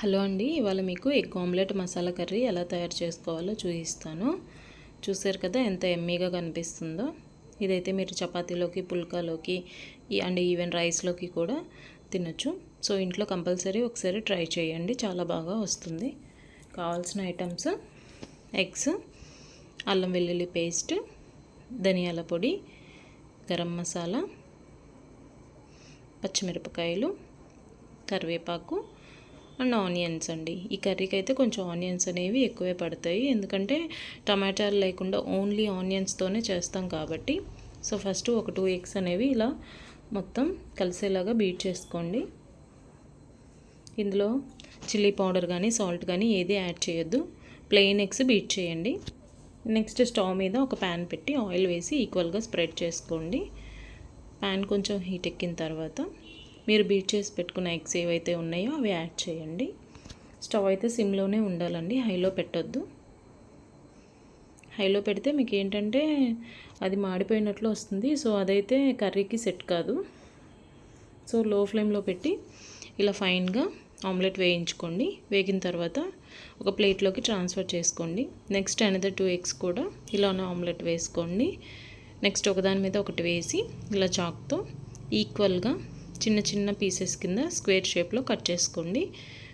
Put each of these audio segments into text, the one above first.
Hello అండి, ఇవాళ మీకు ఎగ్ ఆమ్లెట్ మసాలా కర్రీ ఎలా తయారు చేసుకోవాలో చూపిస్తాను. చూసారు కదా ఎంత ఎమ్మీగా కనిపిస్తుందో. ఇదైతే మీరు చపాతీలోకి, పుల్కాలోకి అండ్ ఈవెన్ రైస్లోకి కూడా తినొచ్చు. సో ఇంట్లో కంపల్సరీ ఒకసారి ట్రై చేయండి, చాలా బాగా వస్తుంది. కావాల్సిన ఐటమ్స్: ఎగ్స్, అల్లం వెల్లుల్లి పేస్ట్, ధనియాల పొడి, గరం మసాలా, పచ్చిమిరపకాయలు, కరివేపాకు అండ్ ఆనియన్స్ అండి. ఈ కర్రీకి అయితే కొంచెం ఆనియన్స్ అనేవి ఎక్కువే పడతాయి, ఎందుకంటే టమాటాలు లేకుండా ఓన్లీ ఆనియన్స్తోనే చేస్తాం కాబట్టి. సో ఫస్ట్ ఒక 2 ఎగ్స్ అనేవి ఇలా మొత్తం కలిసేలాగా బీట్ చేసుకోండి. ఇందులో చిల్లీ పౌడర్ కానీ సాల్ట్ కానీ ఏది యాడ్ చేయొద్దు, ప్లెయిన్ ఎగ్స్ బీట్ చేయండి. నెక్స్ట్ స్టవ్ మీద ఒక ప్యాన్ పెట్టి ఆయిల్ వేసి ఈక్వల్గా స్ప్రెడ్ చేసుకోండి. ప్యాన్ కొంచెం హీట్ ఎక్కిన తర్వాత మీరు బీట్ చేసి పెట్టుకున్న ఎగ్స్ ఏవైతే ఉన్నాయో అవి యాడ్ చేయండి. స్టవ్ అయితే సిమ్లోనే ఉండాలండి, హైలో పెట్టొద్దు. హైలో పెడితే మీకు ఏంటంటే అది మాడిపోయినట్లు వస్తుంది, సో అదైతే కర్రీకి సెట్ కాదు. సో లో ఫ్లేమ్లో పెట్టి ఇలా ఫైన్గా ఆమ్లెట్ వేయించుకోండి. వేగిన తర్వాత ఒక ప్లేట్లోకి ట్రాన్స్ఫర్ చేసుకోండి. నెక్స్ట్ అనదర్ 2 ఎగ్స్ కూడా ఇలానే ఆమ్లెట్ వేసుకోండి. నెక్స్ట్ ఒకదాని మీద ఒకటి వేసి ఇలా చాక్తో ఈక్వల్గా చిన్న చిన్న పీసెస్ కింద స్క్వేర్ షేప్లో కట్ చేసుకోండి.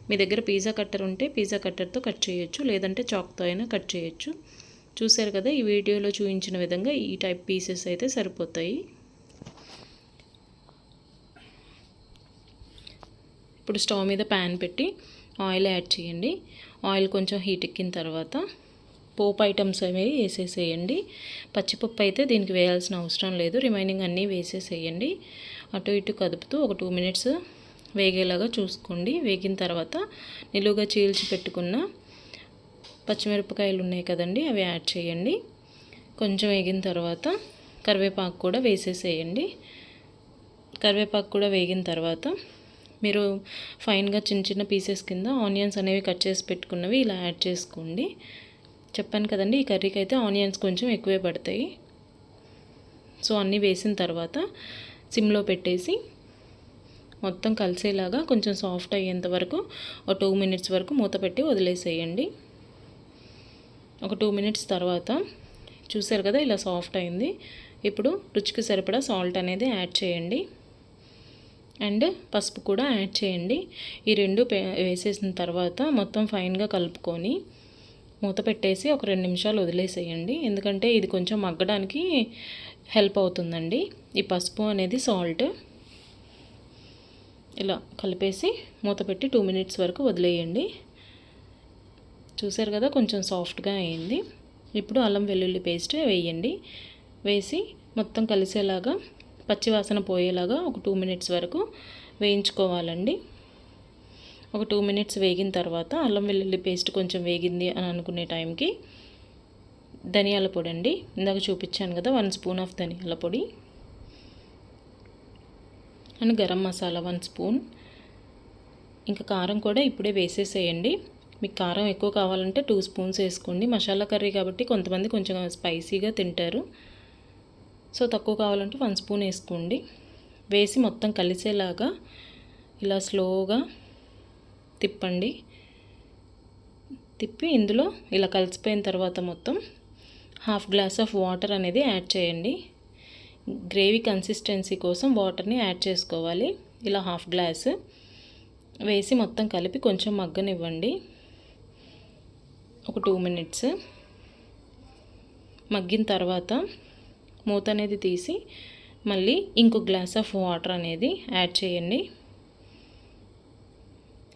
మీ దగ్గర పిజ్జా కట్టర్ ఉంటే పిజ్జా కట్టర్తో కట్ చేయొచ్చు, లేదంటే చాక్తో అయినా కట్ చేయొచ్చు. చూసారు కదా, ఈ వీడియోలో చూపించిన విధంగా ఈ టైప్ పీసెస్ అయితే సరిపోతాయి. ఇప్పుడు స్టవ్ మీద ప్యాన్ పెట్టి ఆయిల్ యాడ్ చేయండి. ఆయిల్ కొంచెం హీట్ ఎక్కిన తర్వాత పోపు ఐటమ్స్ అవి వేసేసేయండి. పచ్చిపప్పు అయితే దీనికి వేయాల్సిన అవసరం లేదు, రిమైనింగ్ అన్నీ వేసేసేయండి. అటు ఇటు కదుపుతూ ఒక 2 మినిట్స్ వేగేలాగా చూసుకోండి. వేగిన తర్వాత నిలువుగా చీల్చి పెట్టుకున్న పచ్చిమిరపకాయలు ఉన్నాయి కదండి, అవి యాడ్ చేయండి. కొంచెం వేగిన తర్వాత కరివేపాకు కూడా వేసేసేయండి. కరివేపాకు కూడా వేగిన తర్వాత మీరు ఫైన్గా చిన్న చిన్న పీసెస్ కింద ఆనియన్స్ అనేవి కట్ చేసి పెట్టుకున్నవి ఇలా యాడ్ చేసుకోండి. చెప్పాను కదండి, ఈ కర్రీకి అయితే ఆనియన్స్ కొంచెం ఎక్కువే పడతాయి. సో అన్నీ వేసిన తర్వాత సిమ్లో పెట్టేసి మొత్తం కలిసేలాగా కొంచెం సాఫ్ట్ అయ్యేంత వరకు ఒక 2 మినిట్స్ వరకు మూత పెట్టి వదిలేసేయండి. ఒక 2 మినిట్స్ తర్వాత చూసారు కదా ఇలా సాఫ్ట్ అయింది. ఇప్పుడు రుచికి సరిపడా సాల్ట్ అనేది యాడ్ చేయండి అండ్ పసుపు కూడా యాడ్ చేయండి. ఈ రెండు వేసేసిన తర్వాత మొత్తం ఫైన్గా కలుపుకొని మూత పెట్టేసి ఒక 2 నిమిషాలు వదిలేసేయండి, ఎందుకంటే ఇది కొంచెం మగ్గడానికి హెల్ప్ అవుతుందండి. ఈ పసుపు అనేది సాల్ట్ ఇలా కలిపేసి మూత పెట్టి 2 మినిట్స్ వరకు వదిలేయండి. చూసారు కదా కొంచెం సాఫ్ట్గా అయింది. ఇప్పుడు అల్లం వెల్లుల్లి పేస్ట్ వేయండి. వేసి మొత్తం కలిసేలాగా పచ్చివాసన పోయేలాగా ఒక 2 మినిట్స్ వరకు వేయించుకోవాలండి. ఒక 2 మినిట్స్ వేగిన తర్వాత అల్లం వెల్లుల్లి పేస్ట్ కొంచెం వేగింది అని అనుకునే టైంకి ధనియాల పొడి అండి, ఇందాక చూపించాను కదా 1 స్పూన్ ఆఫ్ ధనియాల పొడి అండ్ గరం మసాలా 1 స్పూన్. ఇంకా కారం కూడా ఇప్పుడే వేసేసేయండి. మీకు కారం ఎక్కువ కావాలంటే 2 స్పూన్స్ వేసుకోండి. మసాలా కర్రీ కాబట్టి కొంతమంది కొంచెం స్పైసీగా తింటారు, సో తక్కువ కావాలంటే 1 స్పూన్ వేసుకోండి. వేసి మొత్తం కలిసేలాగా ఇలా స్లోగా తిప్పండి. తిప్పి ఇందులో ఇలా కలిసిపోయిన తర్వాత మొత్తం 1/2 గ్లాస్ ఆఫ్ వాటర్ అనేది యాడ్ చేయండి. గ్రేవీ కన్సిస్టెన్సీ కోసం వాటర్ని యాడ్ చేసుకోవాలి. ఇలా 1/2 గ్లాస్ వేసి మొత్తం కలిపి కొంచెం మగ్గనివ్వండి. ఒక 2 మినిట్స్ మగ్గిన తర్వాత మూత అనేది తీసి మళ్ళీ ఇంకో గ్లాస్ ఆఫ్ వాటర్ అనేది యాడ్ చేయండి.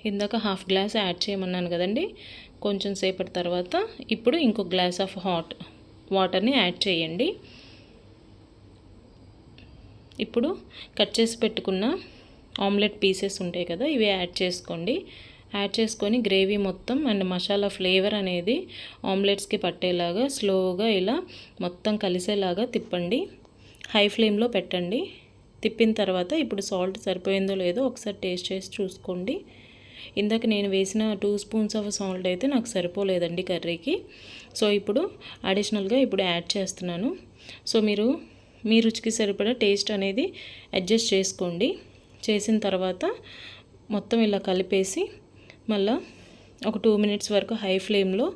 ఇందాక 1/2 గ్లాస్ యాడ్ చేయమన్నాను కదండి, కొంచెం సేపటి తర్వాత ఇప్పుడు ఇంకో గ్లాస్ ఆఫ్ హాట్ వాటర్ని యాడ్ చేయండి. ఇప్పుడు కట్ చేసి పెట్టుకున్న ఆమ్లెట్ పీసెస్ ఉంటాయి కదా, ఇవి యాడ్ చేసుకోండి. యాడ్ చేసుకొని గ్రేవీ మొత్తం అండ్ మసాలా ఫ్లేవర్ అనేది ఆమ్లెట్స్కి పట్టేలాగా స్లోగా ఇలా మొత్తం కలిసేలాగా తిప్పండి. హై ఫ్లేమ్లో పెట్టండి. తిప్పిన తర్వాత ఇప్పుడు సాల్ట్ సరిపోయిందో లేదో ఒకసారి టేస్ట్ చేసి చూసుకోండి. ఇందాక నేను వేసిన 2 స్పూన్స్ ఆఫ్ సాల్ట్ అయితే నాకు సరిపోలేదండి కర్రీకి, సో ఇప్పుడు అడిషనల్గా ఇప్పుడు యాడ్ చేస్తున్నాను. సో మీరు మీ రుచికి సరిపడా టేస్ట్ అనేది అడ్జస్ట్ చేసుకోండి. చేసిన తర్వాత మొత్తం ఇలా కలిపేసి మళ్ళీ ఒక 2 మినిట్స్ వరకు హై ఫ్లేమ్లో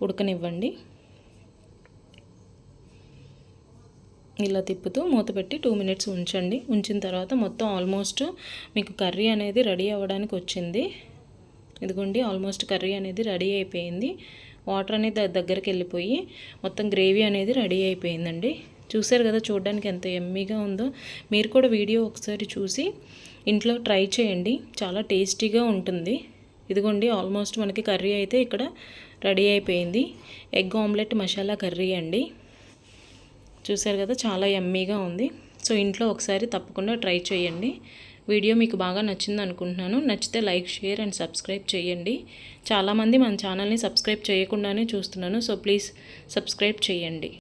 ఉడకనివ్వండి. ఇలా తిప్పుతూ మూత పెట్టి 2 మినిట్స్ ఉంచండి. ఉంచిన తర్వాత మొత్తం ఆల్మోస్ట్ మీకు కర్రీ అనేది రెడీ అవ్వడానికి వచ్చింది. ఇదిగోండి ఆల్మోస్ట్ కర్రీ అనేది రెడీ అయిపోయింది. వాటర్ అనేది దగ్గరికి వెళ్ళిపోయి మొత్తం గ్రేవీ అనేది రెడీ అయిపోయిందండి. చూసారు కదా చూడడానికి ఎంత యమ్మీగా ఉందో. మీరు కూడా వీడియో ఒకసారి చూసి ఇంట్లో ట్రై చేయండి, చాలా టేస్టీగా ఉంటుంది. ఇదిగోండి ఆల్మోస్ట్ మనకి కర్రీ అయితే ఇక్కడ రెడీ అయిపోయింది. ఎగ్ ఆమ్లెట్ మసాలా కర్రీ అండి. చూసారు కదా చాలా యమ్మీగా ఉంది. సో ఇంట్లో ఒకసారి తప్పకుండా ట్రై చేయండి. వీడియో మీకు బాగా నచ్చింది అనుకుంటున్నాను. నచ్చితే లైక్, షేర్ అండ్ సబ్స్క్రైబ్ చేయండి. చాలామంది మన ఛానల్ని సబ్స్క్రైబ్ చేయకుండానే చూస్తున్నాను. సో ప్లీజ్ సబ్స్క్రైబ్ చేయండి.